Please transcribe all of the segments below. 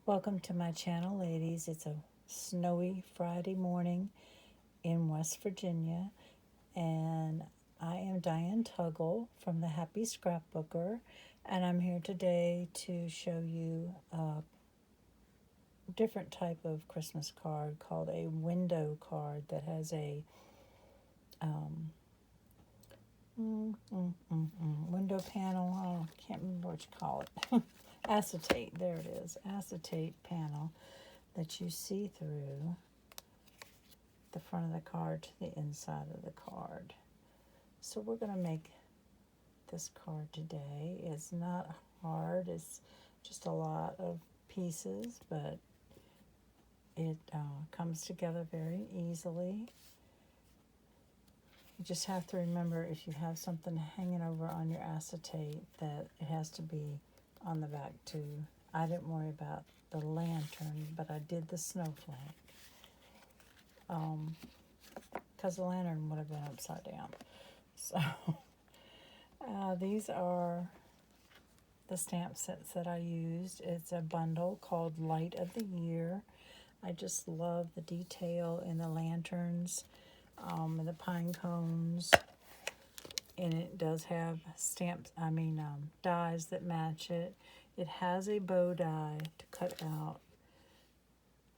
Welcome to my channel, ladies. It's a snowy Friday morning in West Virginia, and I am Diane Tuggle from the Happy Scrapbooker, and I'm here today to show you a different type of Christmas card called a window card that has a window panel. I can't remember what you call it. Acetate, there it is, acetate panel that you see through the front of the card to the inside of the card. So we're going to make this card today. It's not hard, it's just a lot of pieces, but it comes together very easily. You just have to remember, if you have something hanging over on your acetate, that it has to be on the back too. I didn't worry about the lantern, but I did the snowflake. Because the lantern would have been upside down. So these are the stamp sets that I used. It's a bundle called Light of the Year. I just love the detail in the lanterns, and the pine cones. And it does have dies that match it. It has a bow die to cut out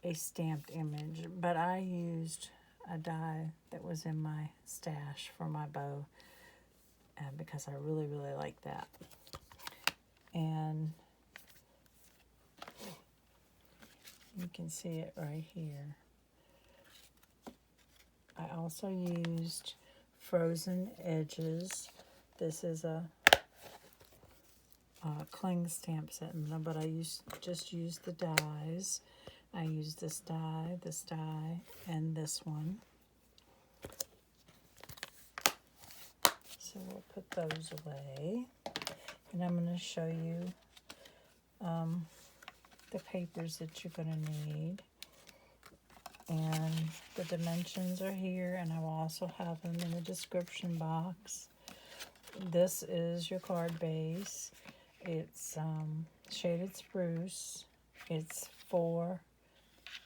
a stamped image, but I used a die that was in my stash for my bow because I really, really like that. And you can see it right here. I also used frozen edges. This is a cling stamp set, but I just used the dies. I used this die, and this one. So we'll put those away. And I'm going to show you the papers that you're going to need. And the dimensions are here, and I will also have them in the description box. This is your card base. It's shaded spruce. It's 4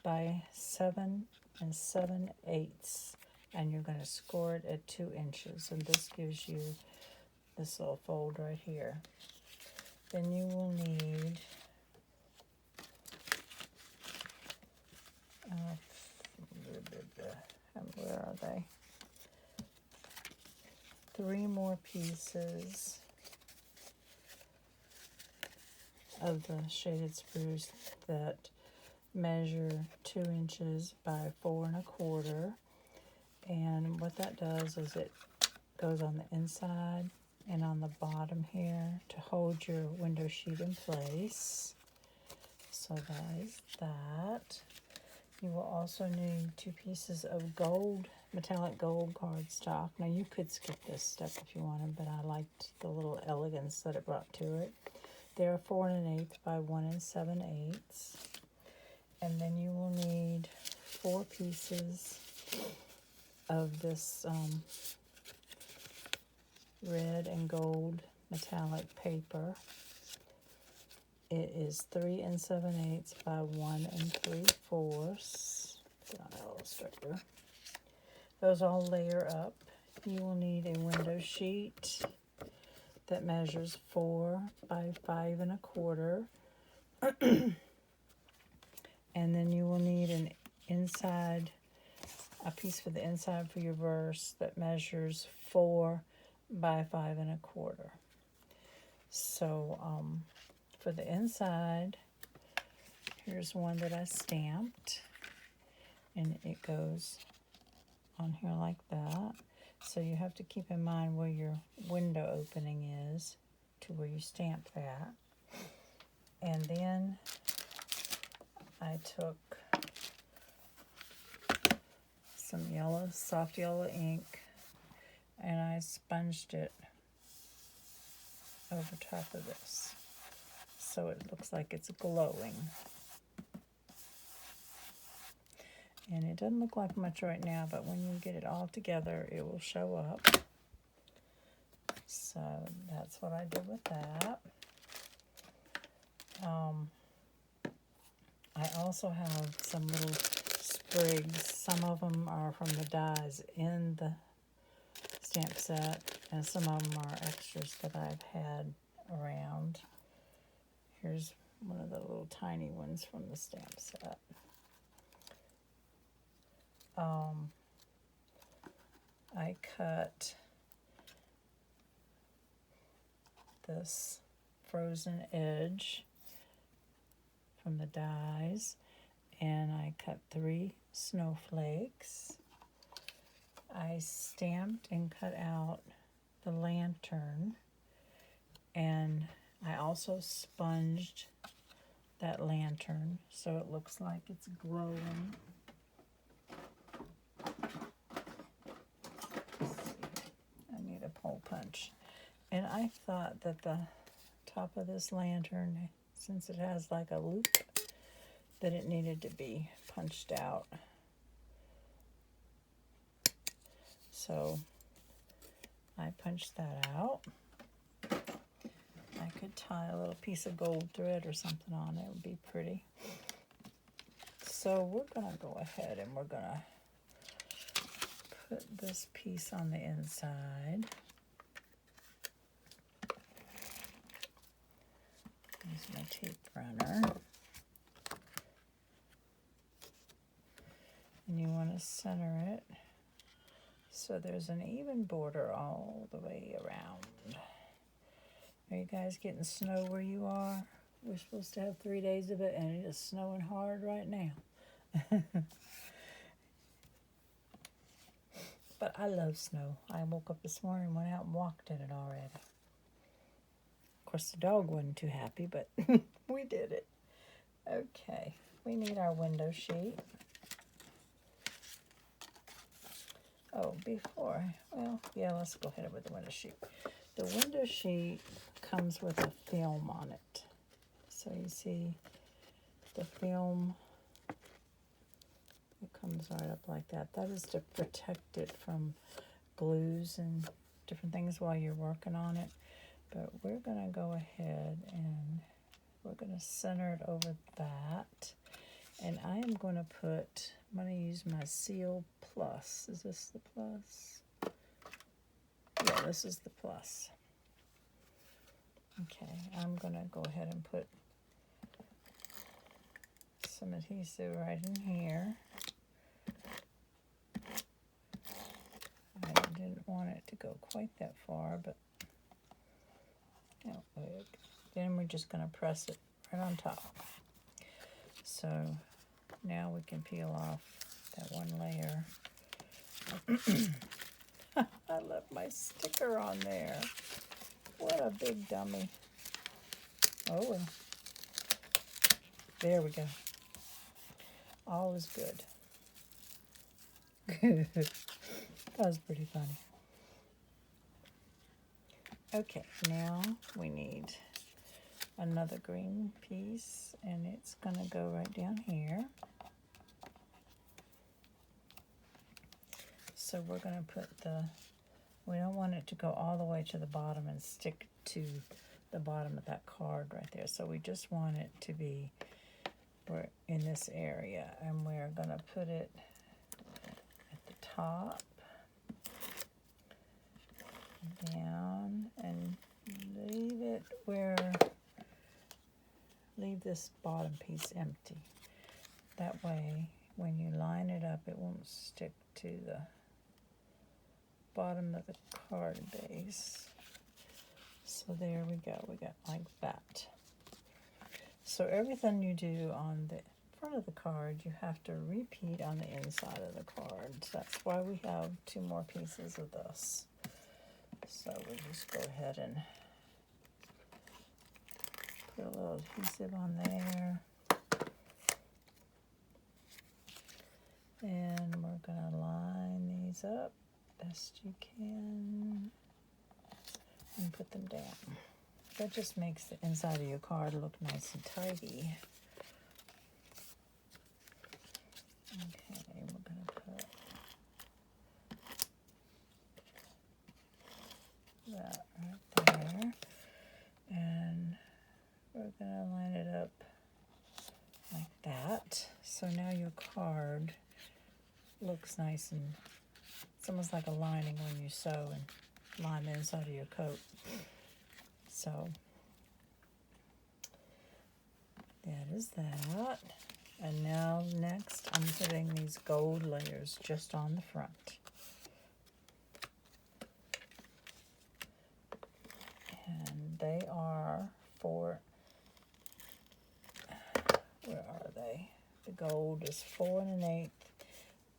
by 7 7/8, and you're going to score it at 2 inches. And this gives you this little fold right here. Then you will need where are they? 3 more pieces of the shaded spruce that measure 2 inches by 4 1/4. And what that does is it goes on the inside and on the bottom here to hold your window sheet in place. So that is that. You will also need 2 pieces of gold, metallic gold cardstock. Now you could skip this step if you wanted, but I liked the little elegance that it brought to it. They're 4 1/8 by 1 7/8. And then you will need 4 pieces of this red and gold metallic paper. It is 3 7/8 by 1 3/4. Put on an illustrator. Those all layer up. You will need a window sheet that measures 4 by 5 1/4. And then you will need a piece for the inside for your verse that measures 4 by 5 1/4. So for the inside, here's one that I stamped, and it goes on here like that. So you have to keep in mind where your window opening is to where you stamp that. And then I took some soft yellow ink, and I sponged it over top of this, so it looks like it's glowing. And it doesn't look like much right now, but when you get it all together, it will show up. So that's what I did with that. I also have some little sprigs. Some of them are from the dies in the stamp set, and some of them are extras that I've had around. Here's one of the little tiny ones from the stamp set. I cut this frozen edge from the dies, and I cut 3 snowflakes. I stamped and cut out the lantern, and I also sponged that lantern so it looks like it's glowing. I need a hole punch. And I thought that the top of this lantern, since it has like a loop, that it needed to be punched out. So I punched that out. I could tie a little piece of gold thread or something on it. It would be pretty. So we're going to go ahead and we're going to put this piece on the inside. Use my tape runner. And you want to center it so there's an even border all the way around. Are you guys getting snow where you are? We're supposed to have 3 days of it, and it is snowing hard right now. But I love snow. I woke up this morning and went out and walked in it already. Of course, the dog wasn't too happy, but we did it. Okay, we need our window sheet. Oh, let's go ahead with the window sheet. The window sheet comes with a film on it. So you see the film, it comes right up like that. That is to protect it from glues and different things while you're working on it. But we're going to go ahead and we're going to center it over that. And I am going to I'm going to use my Seal Plus. Is this the plus? Yeah, this is the plus. Okay, I'm going to go ahead and put some adhesive right in here. I didn't want it to go quite that far, but then we're just going to press it right on top. So now we can peel off that one layer. I left my sticker on there. What a big dummy. Oh well. There we go. All is good. That was pretty funny. Okay, now we need another green piece, and it's going to go right down here. So we're going to put we don't want it to go all the way to the bottom and stick to the bottom of that card right there. So we just want it to be in this area, and we're going to put it at the top, down, and leave this bottom piece empty. That way, when you line it up, it won't stick to the bottom of the card base. So there we go. We got like that. So everything you do on the front of the card, you have to repeat on the inside of the card. That's why we have 2 more pieces of this. So we'll just go ahead and put a little adhesive on there. And we're going to line these up best you can and put them down. That just makes the inside of your card look nice and tidy. Okay, we're going to put that right there. And we're going to line it up like that. So now your card looks nice, and it's almost like a lining when you sew and line the inside of your coat. So that is that. And now next I'm putting these gold layers just on the front. And they are for, where are they? The gold is 4 1/8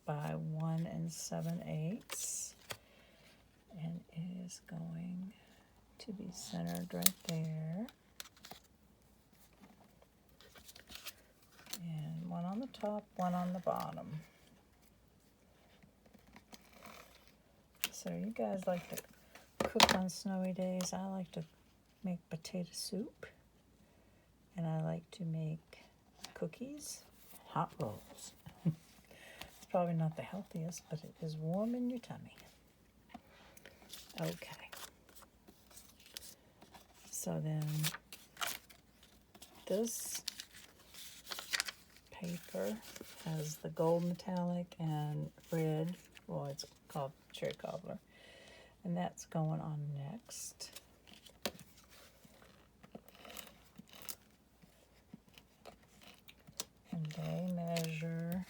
by 1 7/8. And it is going to be centered right there. And one on the top, one on the bottom. So you guys like to cook on snowy days. I like to make potato soup. And I like to make cookies, hot rolls. It's probably not the healthiest, but it is warm in your tummy. Okay. So then this paper has the gold metallic and red, well, it's called cherry cobbler, and that's going on next. And they measure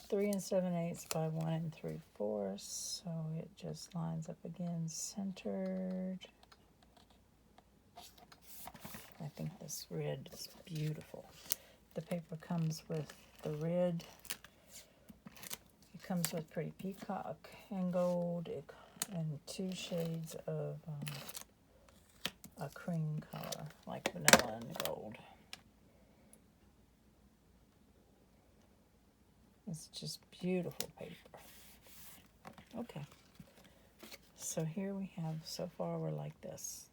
3 7/8 by 1 3/4, so it just lines up again centered. I think this red is beautiful. The paper comes with the red. It comes with pretty peacock and gold, and 2 shades of a cream color, like vanilla and gold. It's just beautiful paper. Okay. So here we have, so far we're like this.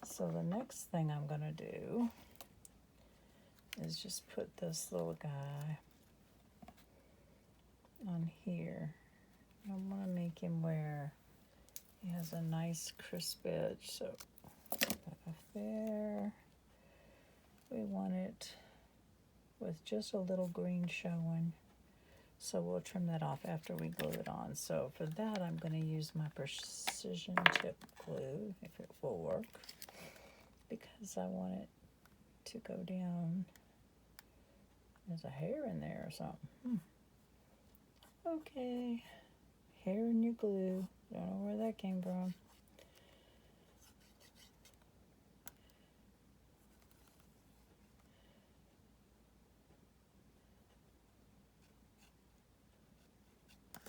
So the next thing I'm going to do is just put this little guy on here. I want to make him where he has a nice crisp edge. So put it there. We want it with just a little green showing. So we'll trim that off after we glue it on. So for that, I'm going to use my precision tip glue, if it will work, because I want it to go down. There's a hair in there or something. Okay, hair in your glue. Don't know where that came from.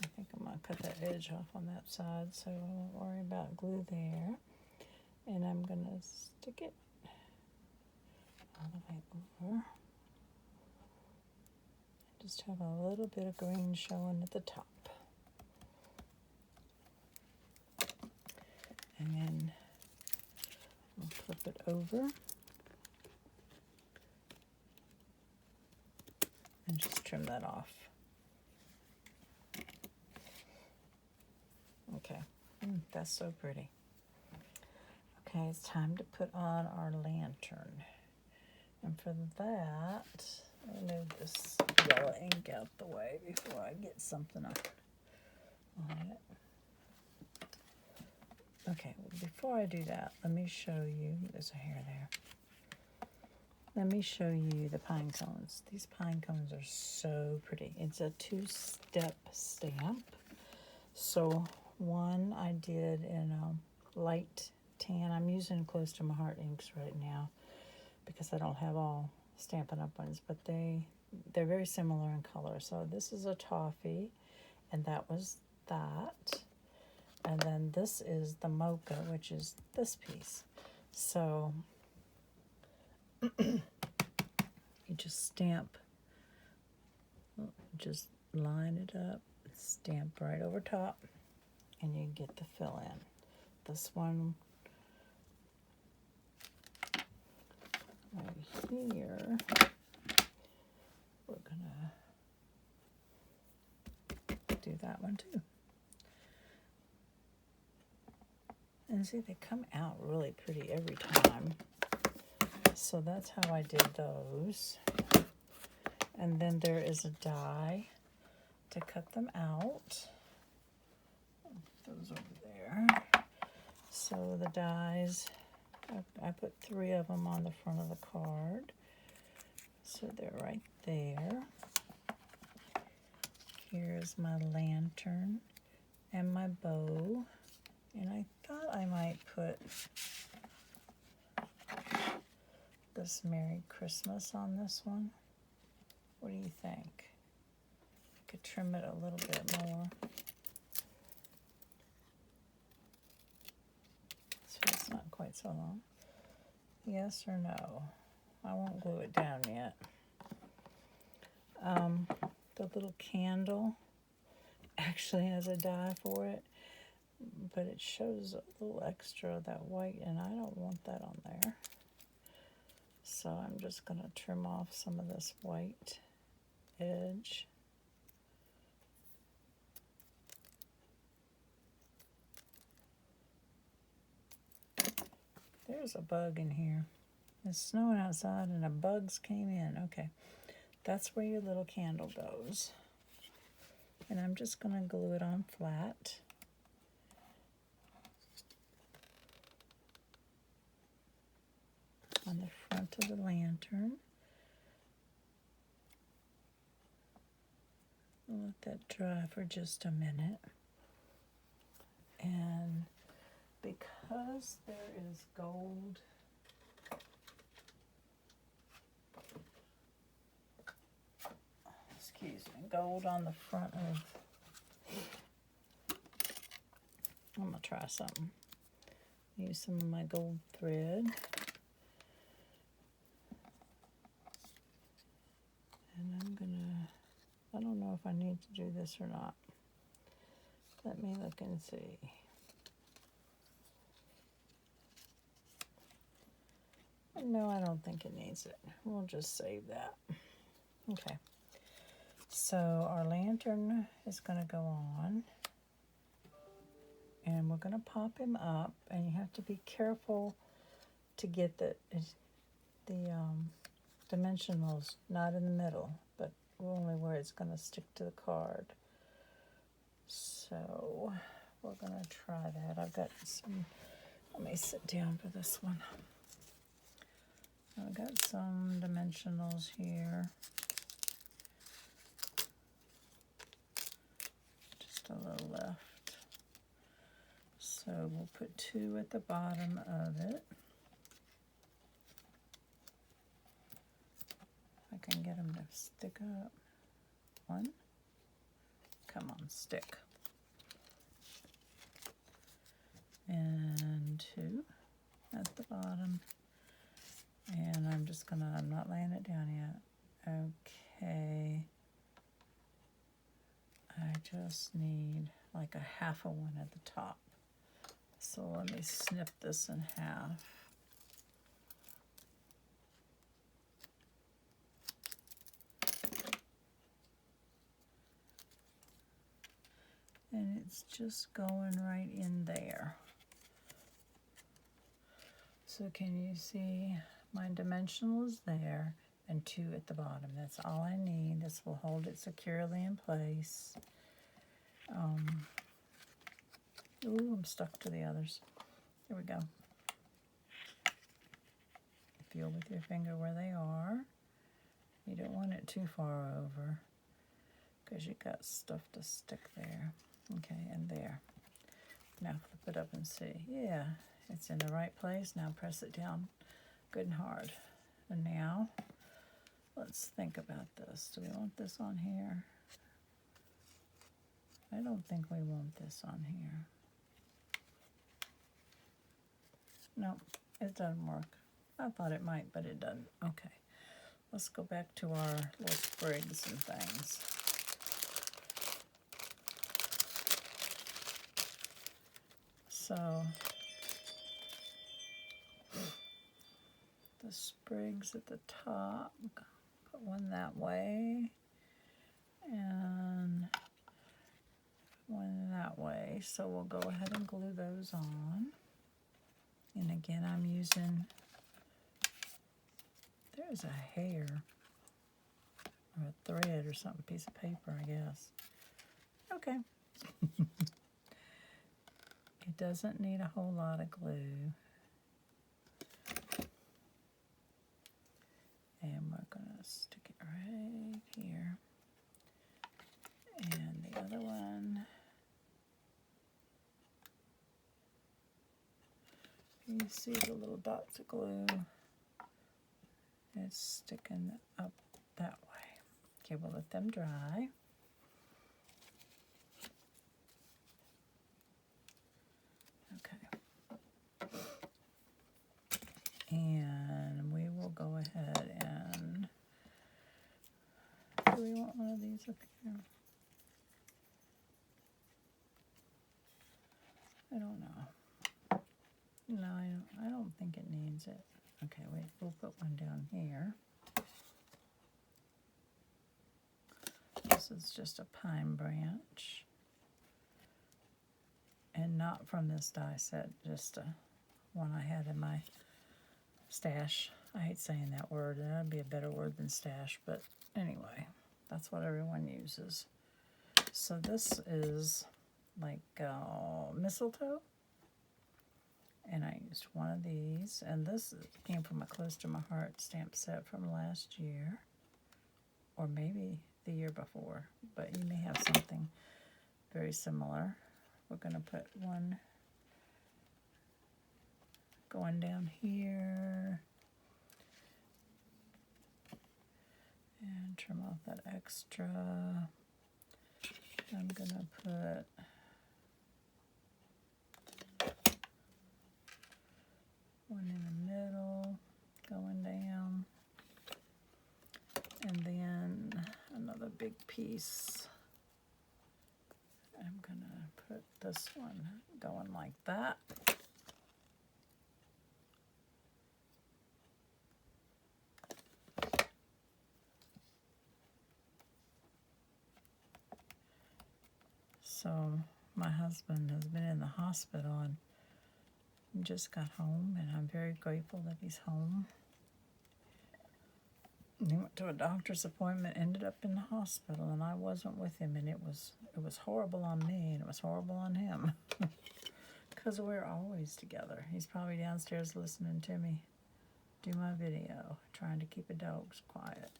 I think I'm going to cut that edge off on that side, so I won't worry about glue there. And I'm going to stick it all the way over. Just have a little bit of green showing at the top. And then I'll flip it over and just trim that off. Okay, that's so pretty. Okay, it's time to put on our lantern. And for that, I'll move this yellow ink out the way before I get something on it. Okay, well, before I do that, let me show you, there's a hair there. Let me show you the pine cones. These pine cones are so pretty. It's a 2-step stamp. So one I did in a light tan. I'm using Close to My Heart inks right now because I don't have all Stampin' Up! Ones, but they're very similar in color. So this is a toffee, and that was that. And then this is the mocha, which is this piece. So you just stamp, just line it up, stamp right over top, and you get the fill in. This one right here, we're gonna do that one too. And see, they come out really pretty every time. So that's how I did those. And then there is a die to cut them out. Those over there. So the dies, I put 3 of them on the front of the card. So they're right there. Here's my lantern and my bow. And I thought I might put this Merry Christmas on this one. What do you think? I could trim it a little bit more. So it's not quite so long. Yes or no? I won't glue it down yet. The little candle actually has a die for it, but it shows a little extra of that white, and I don't want that on there. So I'm just going to trim off some of this white edge. There's a bug in here. It's snowing outside and the bugs came in. Okay, that's where your little candle goes. And I'm just going to glue it on flat. On the front of the lantern. I'll let that dry for just a minute. And because there is gold gold on the front of, I'm going to try something. Use some of my gold thread. And I'm going to, I don't know if I need to do this or not. Let me look and see. No, I don't think it needs it. We'll just save that. Okay. So our lantern is going to go on. And we're going to pop him up. And you have to be careful to get the dimensionals not in the middle, but only where it's going to stick to the card. So we're going to try that. I've got some, let me sit down for this one. I've got some dimensionals here. Just a little left. So we'll put 2 at the bottom of it. I can get them to stick up. 1. Come on, stick. And 2 at the bottom. And I'm just gonna, I'm not laying it down yet. Okay. I just need like a half of one at the top. So let me snip this in half. And it's just going right in there. So can you see my dimensional is there and 2 at the bottom. That's all I need. This will hold it securely in place. Ooh, I'm stuck to the others. Here we go. Feel with your finger where they are. You don't want it too far over because you got stuff to stick there. Okay, and there. Now flip it up and see. Yeah, it's in the right place. Now press it down good and hard. And now, let's think about this. Do we want this on here? I don't think we want this on here. No, it doesn't work. I thought it might, but it doesn't. Okay, let's go back to our little sprigs and things. So, the sprigs at the top, put one that way, and one that way. So we'll go ahead and glue those on. And again, I'm using, there's a hair or a thread or something, piece of paper, I guess. Okay. It doesn't need a whole lot of glue. And we're going to stick it right here. And the other one, you see the little dots of glue. It's sticking up that way. Okay, we'll let them dry. Okay. And we will go ahead and, do we want one of these up here? I don't know. No, I don't think it needs it. Okay, wait, we'll put one down here. This is just a pine branch. And not from this die set, just one I had in my stash. I hate saying that word, and that'd be a better word than stash, but anyway, that's what everyone uses. So this is like mistletoe, and I used one of these, and this came from a Close to My Heart stamp set from last year, or maybe the year before, but you may have something very similar. We're going to put one going down here and trim off that extra. I'm going to put one in the middle going down, and then another big piece. I'm going to put this one going like that. So my husband has been in the hospital and just got home, and I'm very grateful that he's home. He went to a doctor's appointment, ended up in the hospital, and I wasn't with him, and it was horrible on me, and it was horrible on him, because we're always together. He's probably downstairs listening to me do my video, trying to keep the dogs quiet.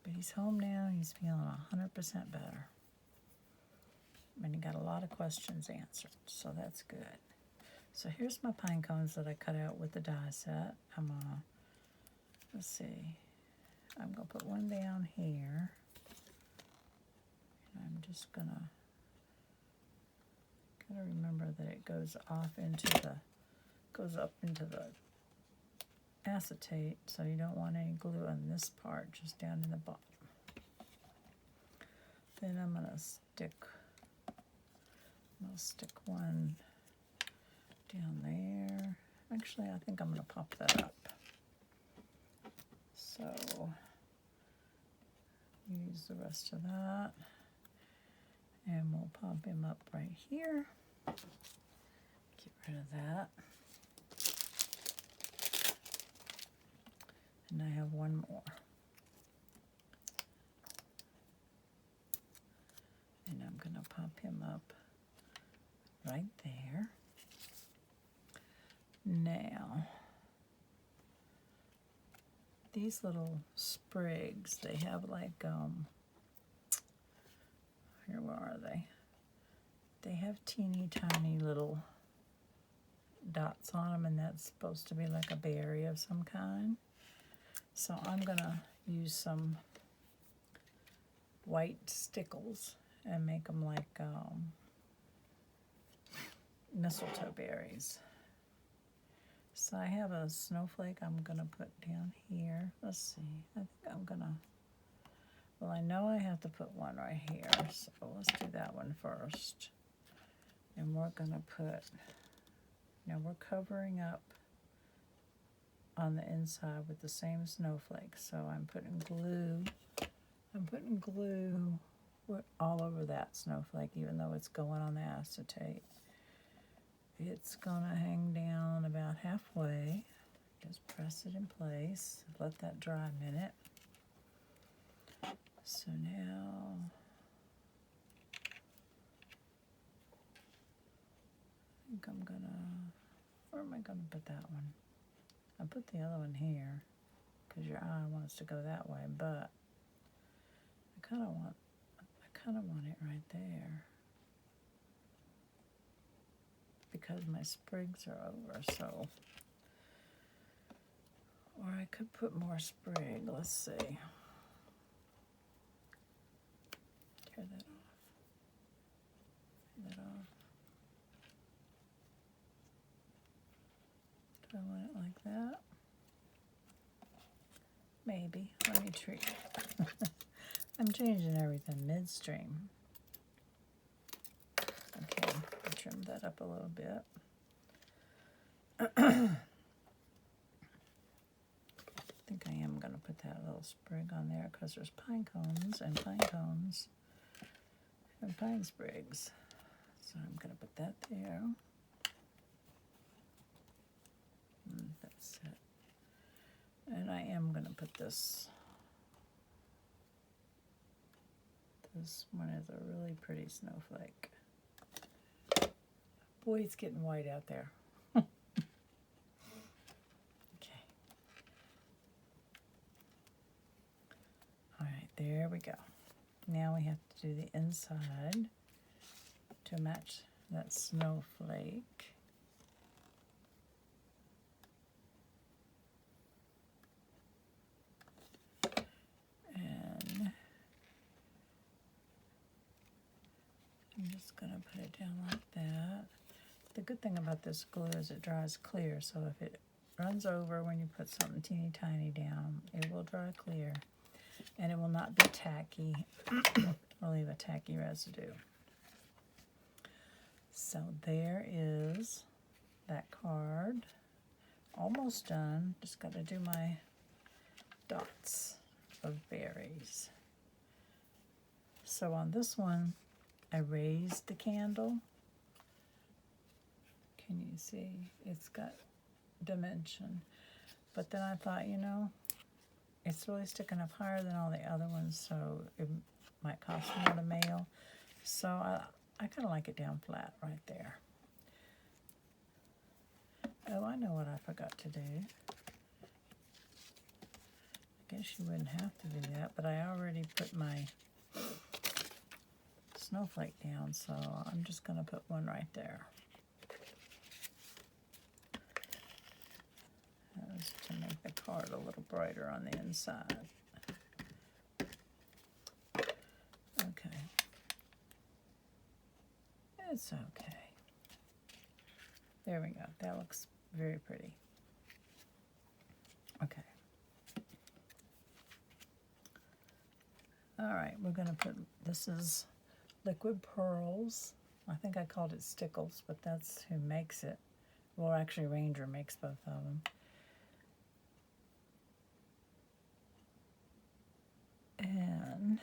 But he's home now, he's feeling 100% better. And he got a lot of questions answered, so that's good. So here's my pine cones that I cut out with the die set. I'm gonna, let's see, I'm gonna put one down here. And I'm just gotta remember that it goes off into the, goes up into the acetate, so you don't want any glue on this part, just down in the bottom. Then I'm gonna stick one down there. Actually, I think I'm going to pop that up. So, use the rest of that. And we'll pop him up right here. Get rid of that. And I have one more. And I'm going to pop him up right there. Now, these little sprigs, they have like, here, where are they? They have teeny tiny little dots on them, and that's supposed to be like a berry of some kind. So I'm gonna use some white stickles and make them like mistletoe berries. So I have a snowflake I'm gonna put down here. Let's see, I think I'm gonna, well, I know I have to put one right here, so let's do that one first. And we're gonna put, now we're covering up on the inside with the same snowflake. So I'm putting glue all over that snowflake, even though it's going on the acetate. it's gonna hang down about halfway. Just press it in place, let that dry a minute. So now I think I'm gonna, where am I gonna put that one? I put the other one here because your eye wants to go that way, but I kind of want it right there because my sprigs are over. So, or I could put more sprig. Let's see. Tear that off. Tear that off. Do I want it like that? Maybe. Let me try. I'm changing everything midstream. Okay, I'll trim that up a little bit. I think I am going to put that little sprig on there because there's pine cones and pine sprigs. So I'm going to put that there. That's it. And I am going to put this. This one is a really pretty snowflake. Boy, it's getting white out there. Okay. All right, there we go. Now we have to do the inside to match that snowflake. I'm just going to put it down like that. The good thing about this glue is it dries clear, so if it runs over when you put something teeny tiny down, it will dry clear, and it will not be tacky or leave a tacky residue. So there is that card. Almost done. Just got to do my dots of berries. So on this one, I raised the candle. Can you see? It's got dimension. But then I thought, you know, it's really sticking up higher than all the other ones, so it might cost more to mail. So I kind of like it down flat right there. Oh, I know what I forgot to do. I guess you wouldn't have to do that, but I already put my snowflake down, so I'm just going to put one right there. That was to make the card a little brighter on the inside. Okay. It's okay. There we go. That looks very pretty. Okay. All right, we're going to put, this is liquid pearls. I think I called it Stickles, but that's who makes it. Well, actually, Ranger makes both of them. And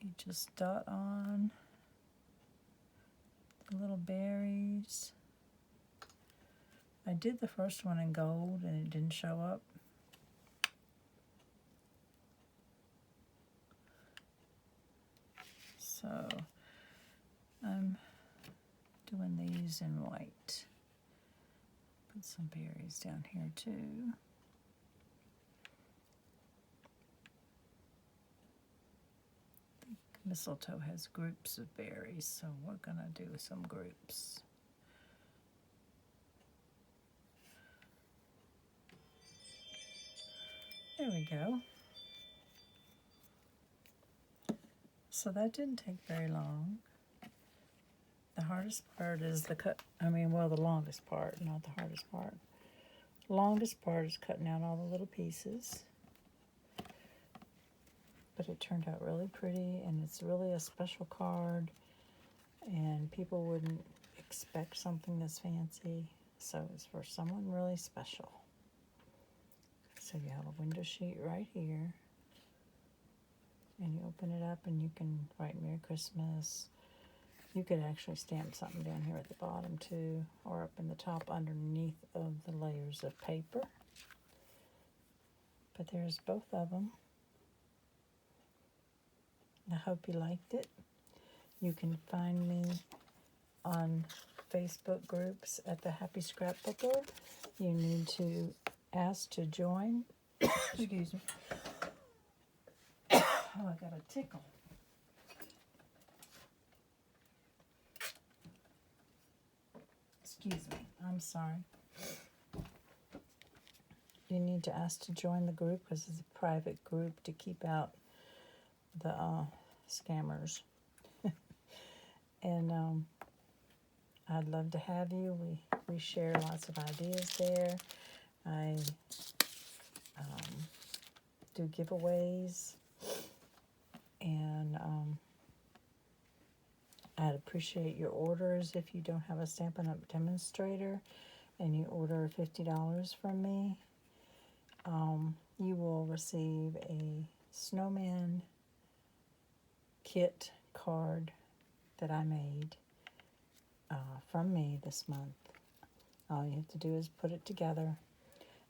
you just dot on the little berries. I did the first one in gold and it didn't show up. So I'm doing these in white. Put some berries down here too. Mistletoe has groups of berries, so we're gonna do some groups. There we go. So that didn't take very long. The hardest part is the cut, well, the longest part, not the hardest part. The longest part is cutting out all the little pieces. But it turned out really pretty, and it's really a special card, and people wouldn't expect something this fancy, so it's for someone really special. So you have a window sheet right here, and you open it up and you can write Merry Christmas. You could actually stamp something down here at the bottom too, or up in the top underneath of the layers of paper. But there's both of them. I hope you liked it. You can find me on Facebook groups at the Happy Scrapbooker. You need to ask to join. Excuse me. Oh, I got a tickle. Excuse me. I'm sorry. You need to ask to join the group because it's a private group to keep out the scammers. And I'd love to have you. We share lots of ideas there. I do giveaways, and I'd appreciate your orders. If you don't have a Stampin' Up! Demonstrator and you order $50 from me, you will receive a snowman kit card that I made from me this month. All you have to do is put it together,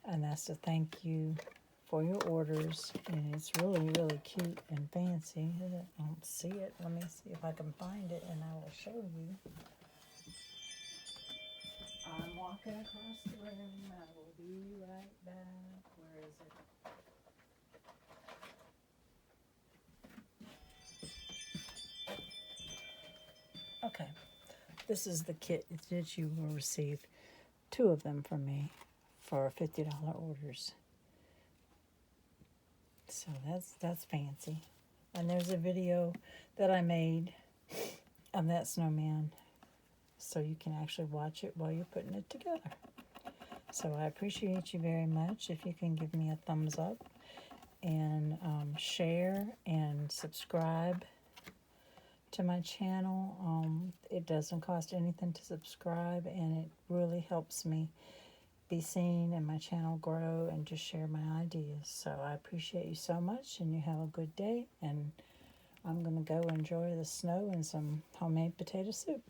and that's to thank you for your orders. And it's really, really cute and fancy. I don't see it. Let me see if I can find it, and I will show you. I'm walking across the room. I will be right back. Where is it? Okay, this is the kit that you will receive. 2 of them from me for $50 orders. So that's fancy. And there's a video that I made of that snowman, so you can actually watch it while you're putting it together. So I appreciate you very much. If you can give me a thumbs up and share and subscribe to my channel. It doesn't cost anything to subscribe, and it really helps me be seen and my channel grow and just share my ideas. So I appreciate you so much, and you have a good day, and I'm going to go enjoy the snow and some homemade potato soup.